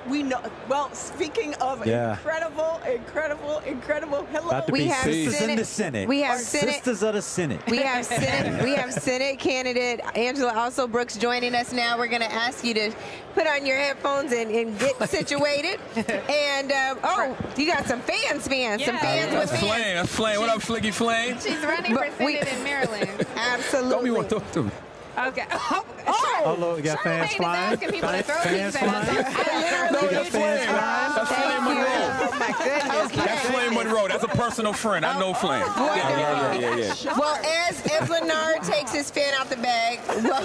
we know. Well, speaking of incredible, hello. We have sisters in the Senate. We have sisters of the Senate. We have Senate candidate Angela Alsobrooks joining us now. We're going to ask you to put on your headphones and get situated. And you got some fans. Some fans with That's Flame. That's Flame. What up, Flicky Flame? She's running for Senate in Maryland. Absolutely. Don't be one to me. Okay. Hello, we got fans flying. Asking people to throw Fans things flying. at We got fans flying. That's Flame Monroe. Oh, my goodness. That's Flame Monroe. That's a personal friend. I know Flame. Yeah. Well, as Lenard takes his fan out the bag,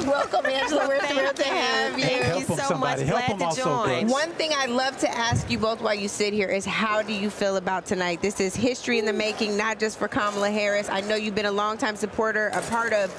welcome, Angela. We're thrilled to have you. Help him, somebody. Help him also, Brooks. One thing I'd love to ask you both while you sit here is, how do you feel about tonight? This is history in the making, not just for Kamala Harris. I know you've been a longtime supporter, a part of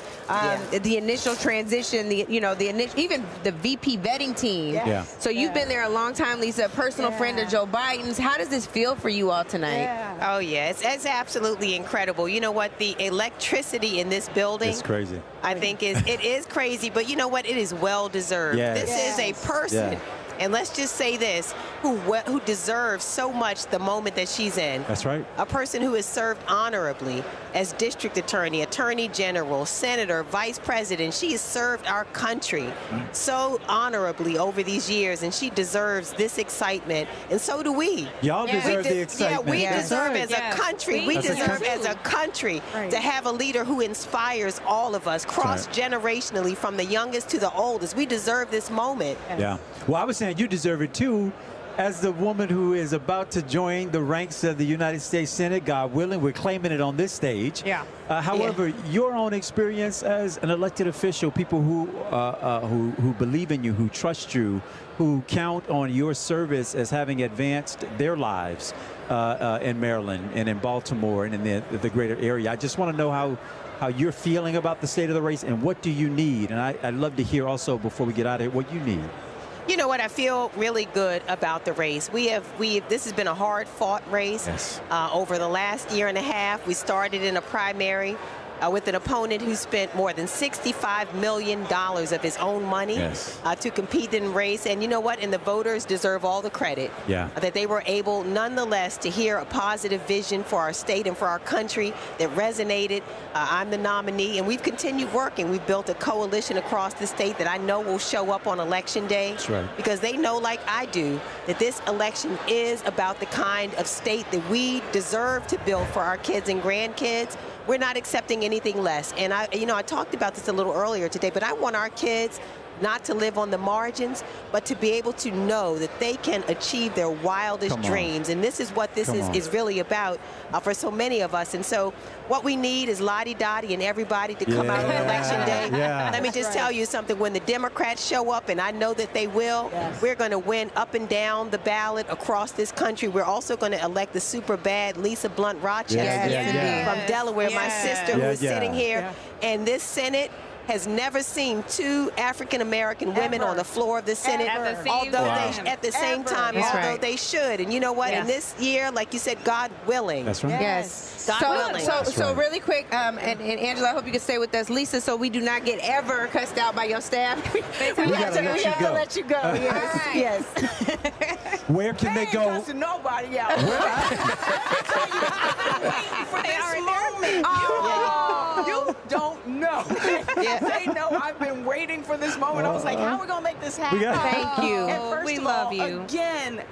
the initial transition, even the VP vetting team. Yeah. So you've been there a long time, Lisa, a personal friend of Joe Biden's. How does this feel for you all tonight? Oh, yeah. It's absolutely incredible. You know what? The electricity in this building. It's crazy. I think it is crazy, but you know what? It is well deserved. Yes. This is a person. Yeah. And let's just say this, who deserves so much the moment that she's in. That's right. A person who has served honorably as district attorney, attorney general, senator, vice president. She has served our country so honorably over these years, and she deserves this excitement, and so do we. Y'all deserve the excitement. Yeah, we deserve as a country. We deserve as a country to have a leader who inspires all of us, cross-generationally, from the youngest to the oldest. We deserve this moment. Yeah. Well, I was saying you deserve it too, as the woman who is about to join the ranks of the United States Senate, God willing. We're claiming it on this stage. Yeah. However, your own experience as an elected official, people who believe in you, who trust you, who count on your service as having advanced their lives in Maryland and in Baltimore and in the greater area. I just want to know how you're feeling about the state of the race and what do you need? And I'd love to hear also, before we get out of here, what you need. You know what? I feel really good about the race. This has been a hard-fought race. Yes. Over the last year and a half. We started in a primary with an opponent who spent more than $65 million of his own money to compete in the race. And you know what? And the voters deserve all the credit that they were able, nonetheless, to hear a positive vision for our state and for our country that resonated. I'm the nominee, and we've continued working. We've built a coalition across the state that I know will show up on Election Day. That's right. Because they know, like I do, that this election is about the kind of state that we deserve to build for our kids and grandkids. We're not accepting anything less. And I talked about this a little earlier today, but I want our kids not to live on the margins, but to be able to know that they can achieve their wildest dreams. And this is what this is really about for so many of us. And so what we need is Lottie-Dottie and everybody to come out on Election Day. Let me just tell you something. When the Democrats show up, and I know that they will, we're going to win up and down the ballot across this country. We're also going to elect the super bad Lisa Blunt Rochester from Delaware, my sister, who is sitting here. And this Senate has never seen two African-American women on the floor of the Senate, at the same time, although they should. And you know what? In this year, like you said, God willing. That's right. Yes. God willing. So really quick, and Angela, I hope you can stay with us. Lisa, so we do not get ever cussed out by your staff. we have to let you go. Yes. Where can they go? Cussing nobody out. For this moment. You don't know. They know I've been waiting for this moment. I was like, how are we going to make this happen? Thank you. And first we of love all, you. Again,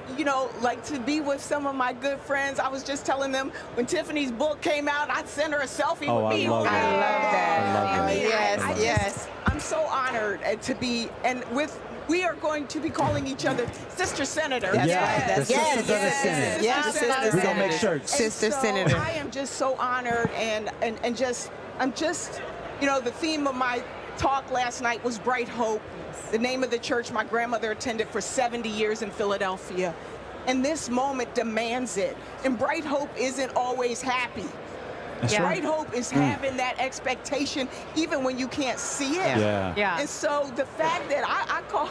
like to be with some of my good friends. I was just telling them when Tiffany's book came out, I'd send her a selfie with me. I love that. I mean, Yes. I'm so honored to be, and we are going to be calling each other Sister Senator. The Sisters of the Senate. Yes, We're going to make shirts. Sister so Senator. I am just so honored, and I'm just, the theme of my talk last night was Bright Hope, the name of the church my grandmother attended for 70 years in Philadelphia. And this moment demands it. And Bright Hope isn't always happy. Bright Hope is having that expectation even when you can't see it. And so the fact that I call,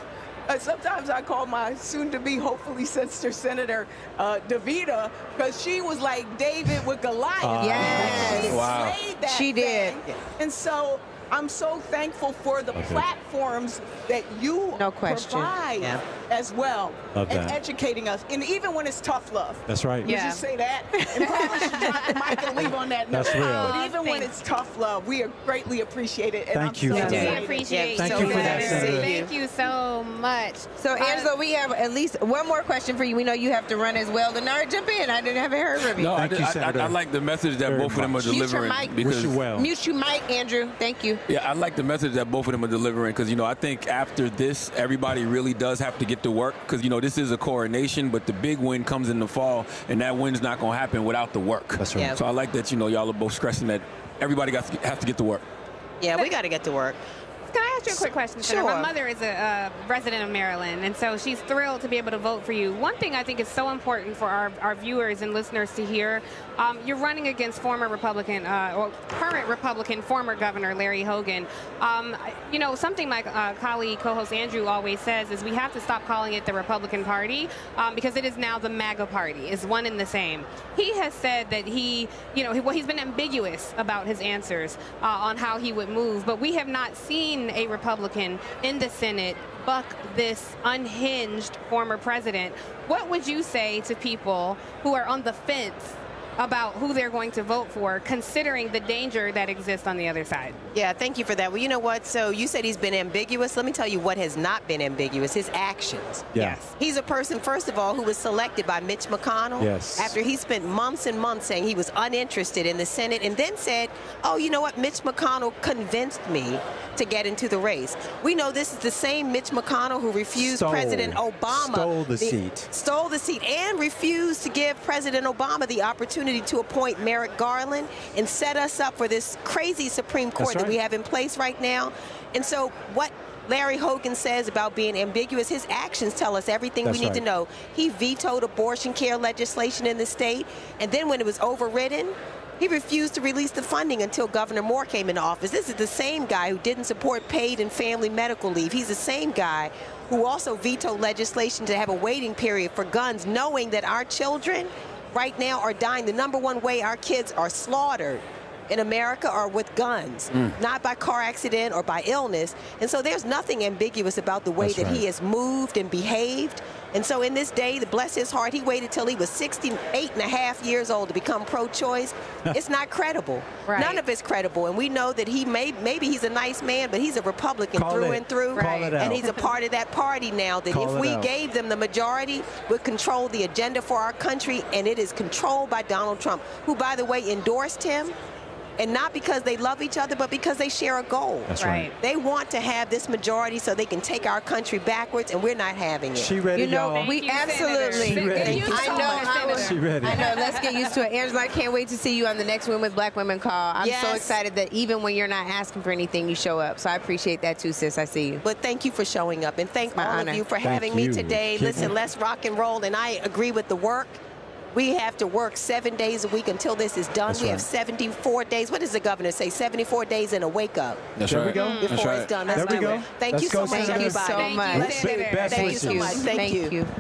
sometimes I call my soon-to-be, hopefully, Sister Senator Davita, because she was like David with Goliath. Yes. Slayed that She did. thing. And so I'm so thankful for the platforms that you provide as well, Love and that. educating us. And even when it's tough love. That's right. Would you say that? And probably should drop the mic and leave on that note. That's real. But even when it's tough love, we are greatly appreciated. And Thank I'm you so for that. excited. We appreciate Thank so you for that, much. Senator. Thank you so much. So, Angela, we have at least one more question for you. We know you have to run as well. Lenard, jump in. I haven't heard from you. No, Thank you, Senator. I like the message that Very both of them are much. Mute your delivering. mic. Wish Because you well. Mute your mic, Andrew. Thank you. Yeah, I like the message that both of them are delivering because, I think after this, everybody really does have to get to work because, this is a coronation, but the big win comes in the fall, and that win's not going to happen without the work. That's right. Yeah. So I like that, y'all are both stressing that everybody has to get to work. Yeah, we got to get to work. Can I ask you a quick question, Senator? Sure. My mother is a resident of Maryland, and so she's thrilled to be able to vote for you. One thing I think is so important for our viewers and listeners to hear, you're running against former Republican, or current Republican, former Governor Larry Hogan. Something my colleague, co-host Andrew always says is we have to stop calling it the Republican Party because it is now the MAGA Party. It's one and the same. He has said that he's been ambiguous about his answers on how he would move, but we have not seen a Republican in the Senate buck this unhinged former president. What would you say to people who are on the fence about who they're going to vote for, considering the danger that exists on the other side? Yeah, thank you for that. Well, you know what? So you said he's been ambiguous. Let me tell you what has not been ambiguous, his actions. Yeah. He's a person, first of all, who was selected by Mitch McConnell Yes. after he spent months and months saying he was uninterested in the Senate and then said, oh, you know what? Mitch McConnell convinced me to get into the race. We know this is the same Mitch McConnell who refused President Obama. Stole the seat and refused to give President Obama the opportunity to appoint Merrick Garland and set us up for this crazy Supreme Court that we have in place right now. And so what Larry Hogan says about being ambiguous, his actions tell us everything we need to know. He vetoed abortion care legislation in the state, and then when it was overridden, he refused to release the funding until Governor Moore came into office. This is the same guy who didn't support paid and family medical leave. He's the same guy who also vetoed legislation to have a waiting period for guns, knowing that our children right now are dying. The number one way our kids are slaughtered in America are with guns, not by car accident or by illness. And so there's nothing ambiguous about the way he has moved and behaved. And so in this day, to bless his heart, he waited till he was 68 and a half years old to become pro-choice. It's not credible. Right. None of it's credible. And we know that maybe he's a nice man, but he's a Republican through and through. And he's a part of that party now that if we gave them the majority, would control the agenda for our country. And it is controlled by Donald Trump, who, by the way, endorsed him. And not because they love each other, but because they share a goal. That's right. They want to have this majority so they can take our country backwards, and we're not having it. She ready, y'all. We absolutely. She ready. She ready. I know. Let's get used to it. Angela, I can't wait to see you on the next Women with Black Women call. I'm so excited that even when you're not asking for anything, you show up. So I appreciate that too, sis. I see you. But thank you for showing up, and thank all of you for having me today. Listen, let's rock and roll, and I agree with the work. We have to work 7 days a week until this is done. We have 74 days. What does the governor say? 74 days and a wake up. That's There we right. go. Before it's done. Let's There we do go. it. Thank Let's you so go, much, Senator. everybody. Thank you so much. Best Thank you so wishes. much. Thank you.